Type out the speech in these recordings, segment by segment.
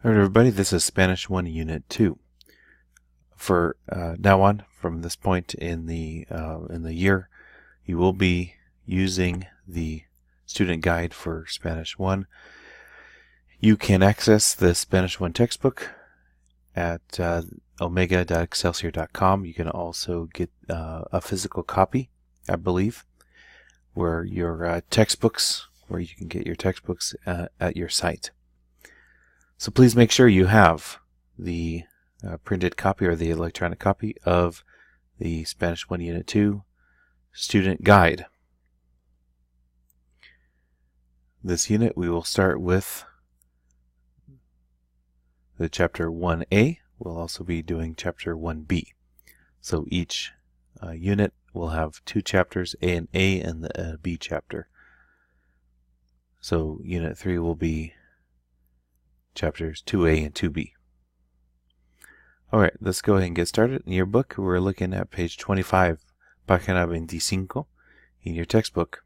Alright everybody, this is Spanish 1 Unit 2. For now on, from this point in the year, you will be using the student guide for Spanish 1. You can access the Spanish 1 textbook at omega.excelsior.com. You can also get a physical copy, I believe, where your textbooks, where you can get your textbooks at your site. So please make sure you have the printed copy or the electronic copy of the Spanish 1 Unit 2 Student Guide. This unit we will start with the Chapter 1A. We'll also be doing Chapter 1B. So each unit will have two chapters, an A and the B chapter. So Unit 3 will be Chapters 2A and 2B. Alright, let's go ahead and get started. In your book, we're looking at page 25, página 25, in your textbook.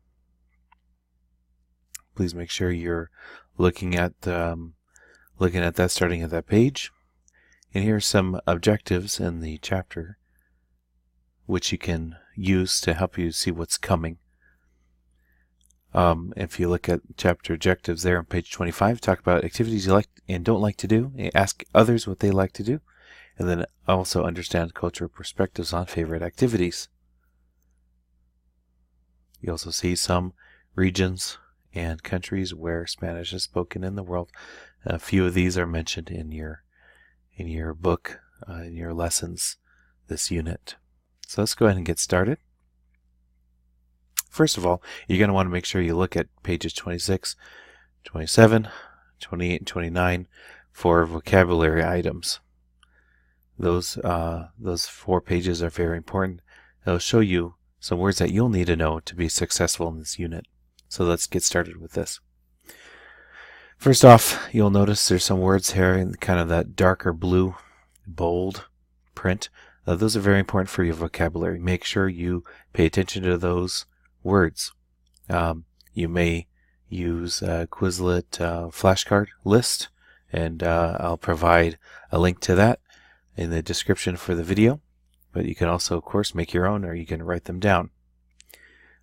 Please make sure you're looking at that, starting at that page. And here are some objectives in the chapter, which you can use to help you see what's coming. If you look at chapter objectives there on page 25, talk about activities you like and don't like to do. Ask others what they like to do. And then also understand cultural perspectives on favorite activities. You also see some regions and countries where Spanish is spoken in the world. A few of these are mentioned in your book, in your lessons, this unit. So let's go ahead and get started. First of all, you're going to want to make sure you look at pages 26, 27, 28, and 29 for vocabulary items. Those 4 pages are very important. They'll show you some words that you'll need to know to be successful in this unit. So let's get started with this. First off, you'll notice there's some words here in kind of that darker blue, bold print. Those are very important for your vocabulary. Make sure you pay attention to those words. You may use a Quizlet flashcard list, and I'll provide a link to that in the description for the video. But you can also, of course, make your own, or you can write them down.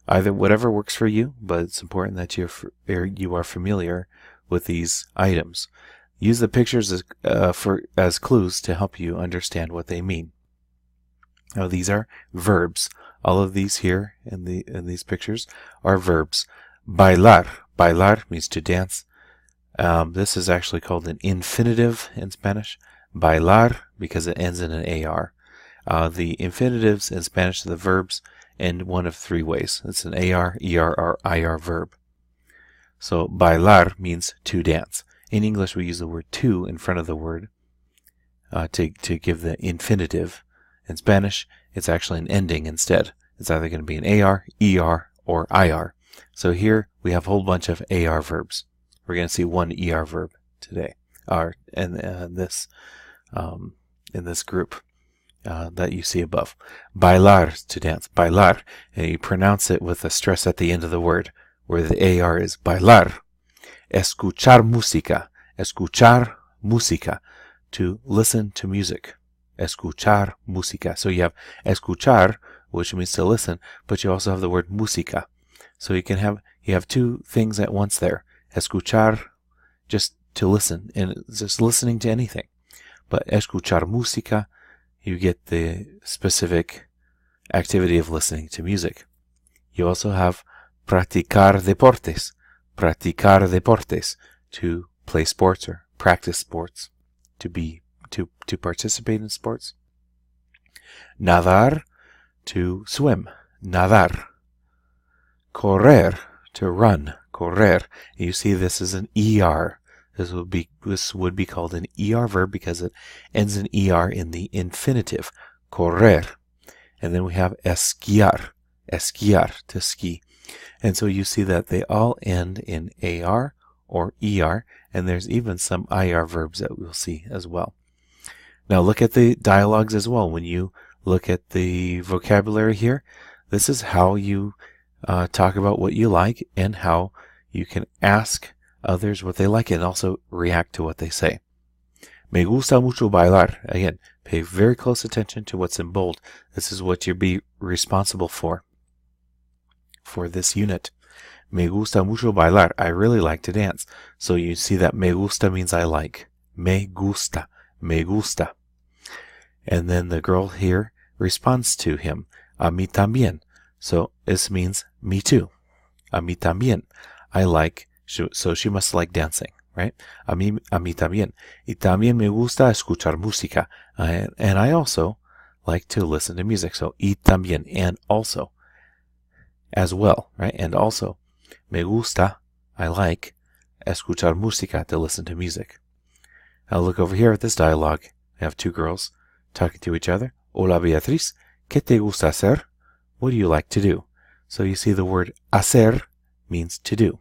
Either whatever works for you, but it's important that you are familiar with these items. Use the pictures as clues to help you understand what they mean. Now these are verbs. All of these here in these pictures are verbs. Bailar. Bailar means to dance. This is actually called an infinitive in Spanish. Bailar, because it ends in an AR. The infinitives in Spanish, the verbs, end one of 3 ways. It's an AR, ER, or IR verb. So bailar means to dance. In English, we use the word to in front of the word to give the infinitive. In Spanish, it's actually an ending instead. It's either going to be an AR, ER, or IR. So here we have a whole bunch of AR verbs. We're going to see one ER verb today, or in this group that you see above. Bailar, to dance. Bailar, and you pronounce it with a stress at the end of the word, where the AR is bailar. Escuchar música. Escuchar música, to listen to music. Escuchar música. So you have escuchar, which means to listen, but you also have the word música. So you have 2 things at once there. Escuchar, just to listen, and just listening to anything. But escuchar música, you get the specific activity of listening to music. You also have practicar deportes. Practicar deportes, to play sports or practice sports, to participate in sports. Nadar, to swim. Nadar. Correr, to run. Correr. You see this is an ER. This would be called an ER verb because it ends in ER in the infinitive. Correr. And then we have esquiar. Esquiar, to ski. And so you see that they all end in AR or ER, and there's even some IR verbs that we'll see as well. Now look at the dialogues as well. When you look at the vocabulary here, this is how you talk about what you like and how you can ask others what they like and also react to what they say. Me gusta mucho bailar. Again, pay very close attention to what's in bold. This is what you'll be responsible for this unit. Me gusta mucho bailar. I really like to dance. So you see that me gusta means I like. Me gusta. Me gusta. And then the girl here responds to him. A mí también. So this means me too. A mí también. I like. So she must like dancing, right? A mí también. Y también me gusta escuchar música. And I also like to listen to music. So y también. And also. As well, right? And also. Me gusta. I like. Escuchar música. To listen to music. Now look over here at this dialogue. We have two girls talking to each other. Hola Beatriz. ¿Qué te gusta hacer? What do you like to do? So you see the word hacer means to do.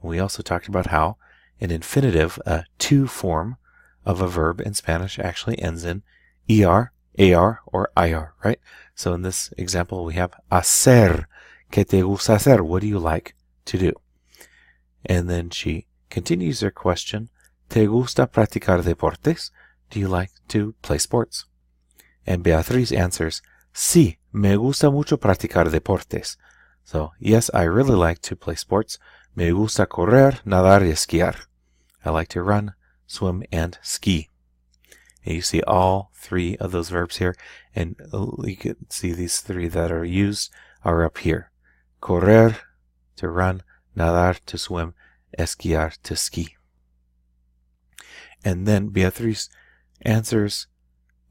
We also talked about how an infinitive, a to form of a verb in Spanish actually ends in er, ar, or ir, right? So in this example we have hacer. ¿Qué te gusta hacer? What do you like to do? And then she continues her question. ¿Te gusta practicar deportes? Do you like to play sports? And Beatriz answers, Sí, me gusta mucho practicar deportes. So, yes, I really like to play sports. Me gusta correr, nadar y esquiar. I like to run, swim, and ski. And you see all three of those verbs here. And you can see these three that are used are up here. Correr, to run, nadar, to swim, esquiar, to ski. And then Beatriz answers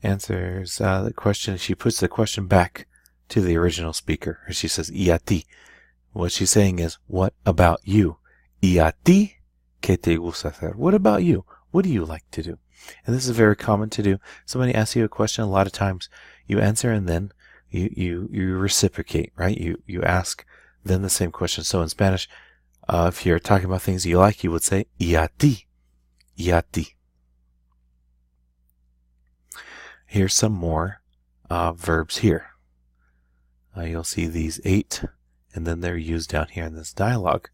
the question. She puts the question back to the original speaker. She says, ¿Y a ti? What she's saying is, what about you? ¿Y a ti? ¿Qué te gusta hacer? What about you? What do you like to do? And this is very common to do. Somebody asks you a question, a lot of times you answer and then you reciprocate, right? You ask then the same question. So in Spanish, if you're talking about things you like, you would say, ¿Y a ti? ¿Y a ti? Here's some more verbs here. You'll see these 8, and then they're used down here in this dialogue.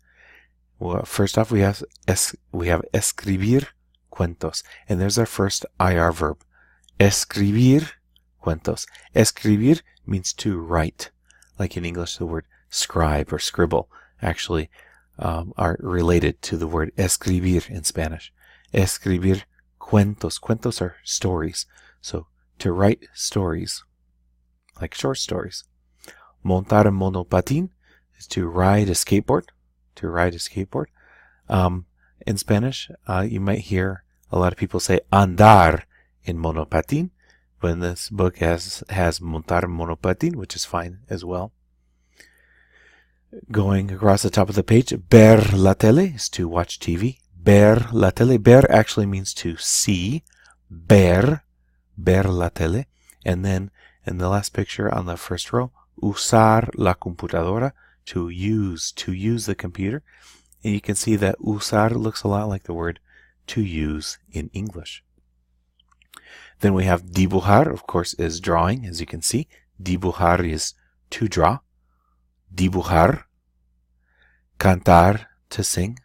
Well, first off, we have escribir cuentos, and there's our first IR verb. Escribir cuentos. Escribir means to write. Like in English, the word scribe or scribble actually are related to the word escribir in Spanish. Escribir cuentos. Cuentos are stories. So, to write stories, like short stories. Montar en monopatín is to ride a skateboard. In Spanish, you might hear a lot of people say andar en monopatín, but in this book has montar en monopatín, which is fine as well. Going across the top of the page, ver la tele is to watch TV. Ver la tele. Ver actually means to see. Ver la tele. And then in the last picture on the first row, usar la computadora, to use the computer. And you can see that usar looks a lot like the word to use in English. Then we have dibujar, of course, is drawing, as you can see. Dibujar is to draw. Dibujar. Cantar, to sing.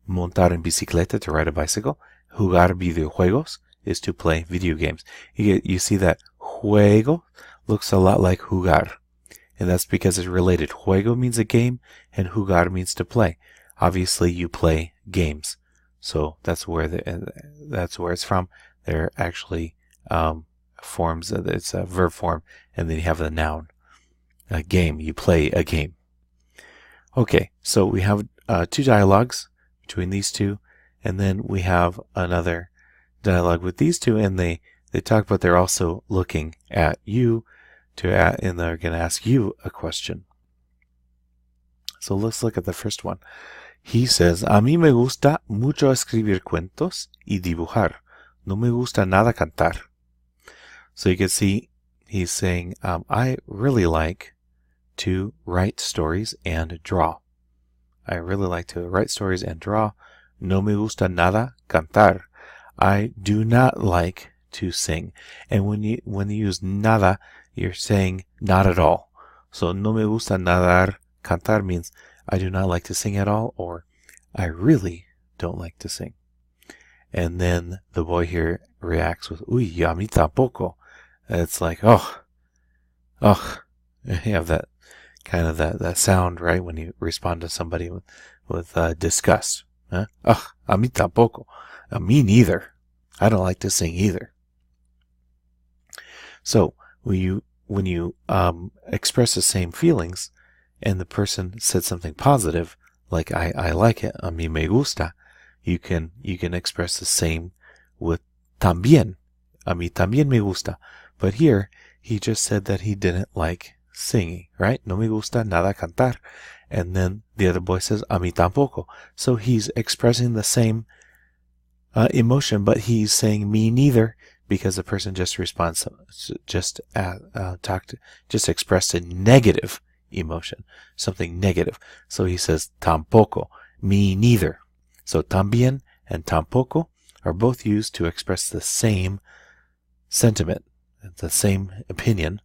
Montar en bicicleta, to ride a bicycle. Jugar videojuegos is to play video games. You see that juego looks a lot like jugar. And that's because it's related. Juego means a game, and jugar means to play. Obviously, you play games. So that's where it's from. They're actually forms. It's a verb form, and then you have the noun. A game. You play a game. Okay, so we have 2 dialogues between these two, and then we have another dialogue with these two, and they talk about they're also looking at you and they're going to ask you a question. So let's look at the first one. He says, A mí me gusta mucho escribir cuentos y dibujar. No me gusta nada cantar. So you can see he's saying, I really like to write stories and draw. I really like to write stories and draw. No me gusta nada cantar. I do not like to sing. And when you use nada, you're saying not at all. So no me gusta nadar, cantar means I do not like to sing at all, or I really don't like to sing. And then the boy here reacts with, uy, a mí tampoco. And it's like, oh, you have that kind of that sound, right, when you respond to somebody with disgust. Huh? Ugh, a mí tampoco. Me neither. I don't like to sing either. So when you express the same feelings, and the person said something positive, like I like it, a mí me gusta, you can express the same with también. A mí también me gusta. But here, he just said that he didn't like singing, right? No me gusta nada cantar. And then the other boy says, a mí tampoco. So he's expressing the same emotion, but he's saying me neither, because the person just responds, just expressed a negative emotion, something negative. So he says tampoco, me neither. So también and tampoco are both used to express the same sentiment, the same opinion,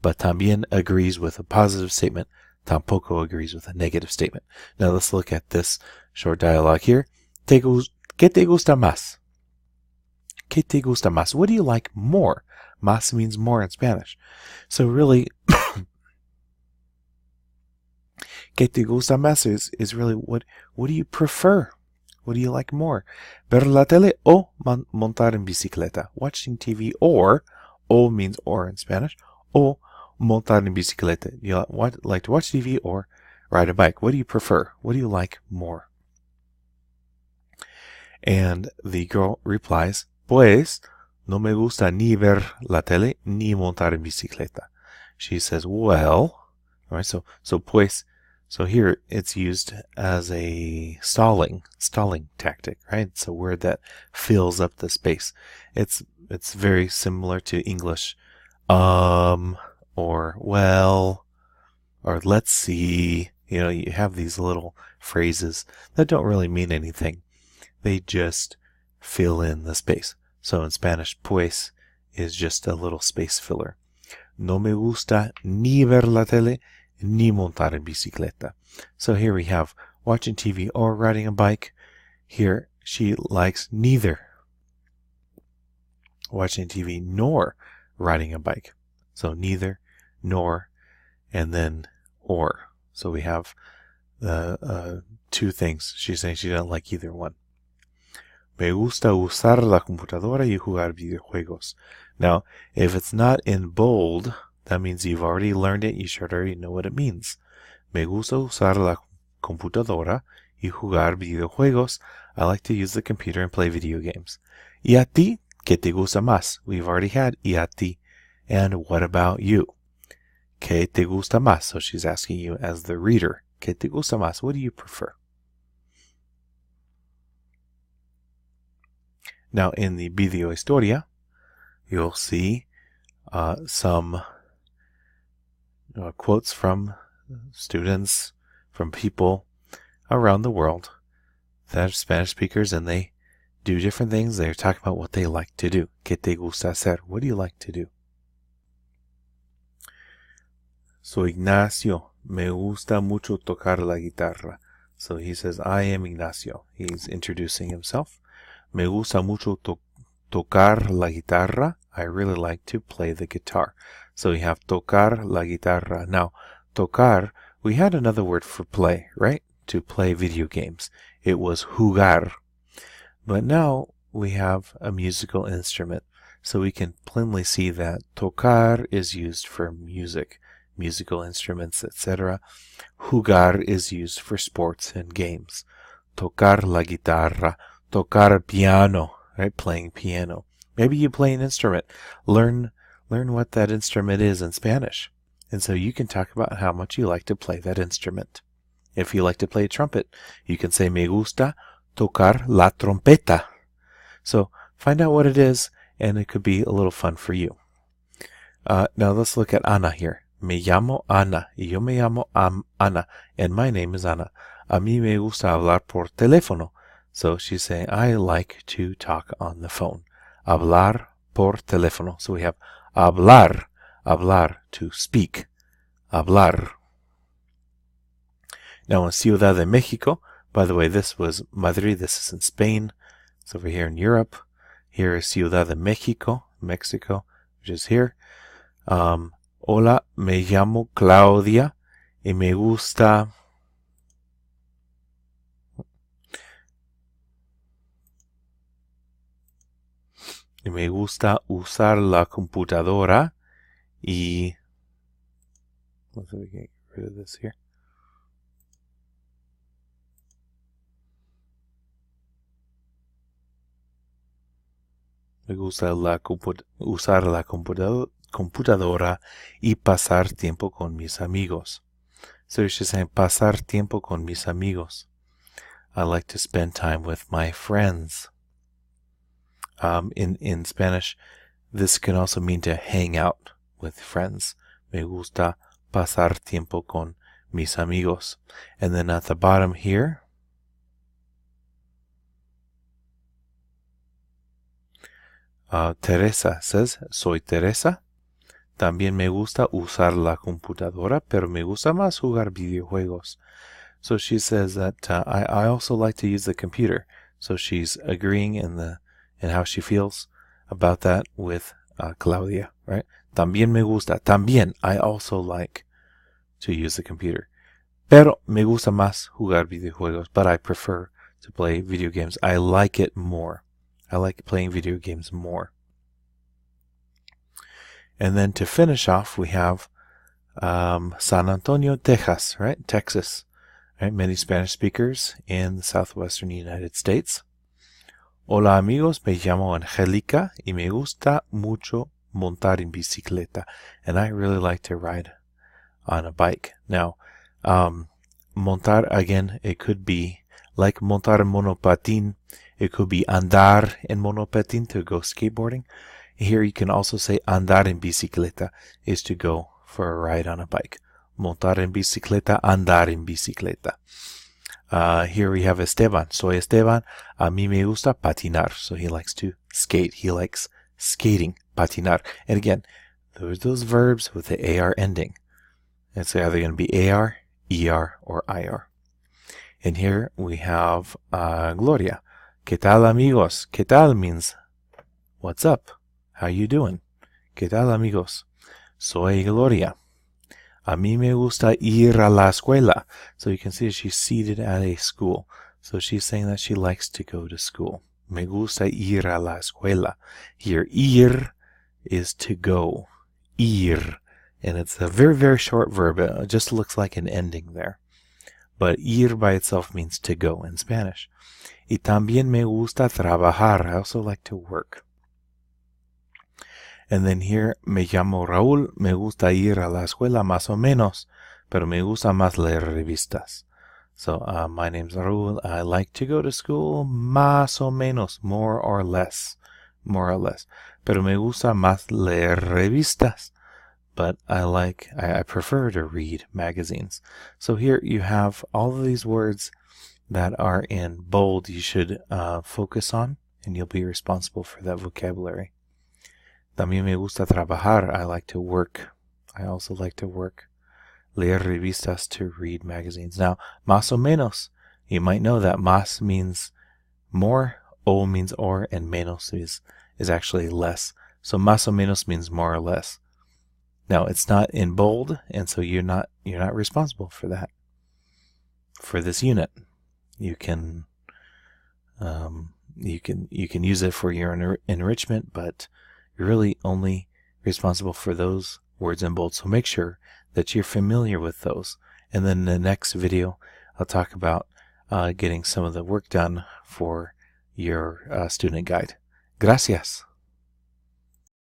but también agrees with a positive statement, tampoco agrees with a negative statement. Now let's look at this short dialogue here. ¿Qué te gusta más? ¿Qué te gusta más? What do you like more? Más means more in Spanish. So really, ¿qué te gusta más is really what do you prefer? What do you like more? Ver la tele o montar en bicicleta? Watching TV, or, o means or in Spanish, o montar en bicicleta. You like to watch TV or ride a bike? What do you prefer? What do you like more? And the girl replies, pues, no me gusta ni ver la tele ni montar en bicicleta. She says, well, all right, so pues, so here it's used as a stalling tactic, right? It's a word that fills up the space. It's very similar to English, or well, or let's see. You know, you have these little phrases that don't really mean anything. They just fill in the space. So in Spanish, pues is just a little space filler. No me gusta ni ver la tele ni montar en bicicleta. So here we have watching TV or riding a bike. Here she likes neither watching TV nor riding a bike. So neither, nor, and then or. So we have the two things. She's saying she doesn't like either one. Me gusta usar la computadora y jugar videojuegos. Now, if it's not in bold, that means you've already learned it. You should already know what it means. Me gusta usar la computadora y jugar videojuegos. I like to use the computer and play video games. ¿Y a ti? ¿Qué te gusta más? We've already had ¿y a ti? And what about you? ¿Qué te gusta más? So she's asking you as the reader. ¿Qué te gusta más? What do you prefer? Now, in the video historia, you'll see some quotes from students, from people around the world that are Spanish speakers, and they do different things. They're talking about what they like to do. ¿Qué te gusta hacer? What do you like to do? Soy Ignacio. Me gusta mucho tocar la guitarra. So he says, I am Ignacio. He's introducing himself. Me gusta mucho tocar la guitarra. I really like to play the guitar. So we have tocar la guitarra. Now, tocar, we had another word for play, right? To play video games. It was jugar. But now we have a musical instrument. So we can plainly see that tocar is used for music, musical instruments, etc. Jugar is used for sports and games. Tocar la guitarra. Tocar piano, right? Playing piano. Maybe you play an instrument. Learn what that instrument is in Spanish. And so you can talk about how much you like to play that instrument. If you like to play a trumpet, you can say, me gusta tocar la trompeta. So find out what it is, and it could be a little fun for you. Now let's look at Ana here. Me llamo Ana. Yo me llamo Ana. And my name is Ana. A mí me gusta hablar por teléfono. So she's saying, I like to talk on the phone. Hablar por teléfono. So we have hablar, to speak. Hablar. Now in Ciudad de México, by the way, this was Madrid, this is in Spain. It's over here in Europe. Here is Ciudad de Mexico, Mexico, which is here. Hola, me llamo Claudia y me gusta usar la computadora y let's see if we can get rid of this here. Me gusta usar la computadora y pasar tiempo con mis amigos. So she's saying pasar tiempo con mis amigos. I like to spend time with my friends. In Spanish, this can also mean to hang out with friends. Me gusta pasar tiempo con mis amigos. And then at the bottom here, Teresa says, soy Teresa. También me gusta usar la computadora, pero me gusta más jugar videojuegos. So she says that I also like to use the computer. So she's agreeing in how she feels about that with Claudia, right? También me gusta. También I also like to use the computer. Pero me gusta más jugar videojuegos, but I prefer to play video games. I like it more. I like playing video games more. And then to finish off, we have San Antonio, Texas, right? Texas, right? Many Spanish speakers in the southwestern United States. Hola amigos, me llamo Angelica y me gusta mucho montar en bicicleta. And I really like to ride on a bike. Now, montar, again, it could be like montar en monopatín. It could be andar en monopatín, to go skateboarding. Here you can also say andar en bicicleta is to go for a ride on a bike. Montar en bicicleta, andar en bicicleta. Here we have Esteban. Soy Esteban. A mí me gusta patinar. So he likes to skate. He likes skating, patinar. And again, there's those verbs with the AR ending. It's either going to be AR, ER, or IR. And here we have Gloria. ¿Qué tal, amigos? ¿Qué tal means what's up? How you doing? ¿Qué tal, amigos? Soy Gloria. A mí me gusta ir a la escuela. So you can see she's seated at a school. So she's saying that she likes to go to school. Me gusta ir a la escuela. Here, ir is to go. Ir. And it's a very, very short verb. It just looks like an ending there. But ir by itself means to go in Spanish. Y también me gusta trabajar. I also like to work. And then here, me llamo Raúl. Me gusta ir a la escuela más o menos. Pero me gusta más leer revistas. So, my name's Raúl. I like to go to school más o menos. More or less. More or less. Pero me gusta más leer revistas. But I prefer to read magazines. So here you have all of these words that are in bold you should focus on, and you'll be responsible for that vocabulary. También me gusta trabajar. I like to work. I also like to work. Leer revistas, to read magazines. Now, más o menos, you might know that más means more, o means or, and menos is actually less. So más o menos means more or less. Now, it's not in bold, and so you're not responsible for that. For this unit, you can use it for your enrichment, but you're really only responsible for those words in bold. So make sure that you're familiar with those. And then in the next video, I'll talk about getting some of the work done for your student guide. Gracias.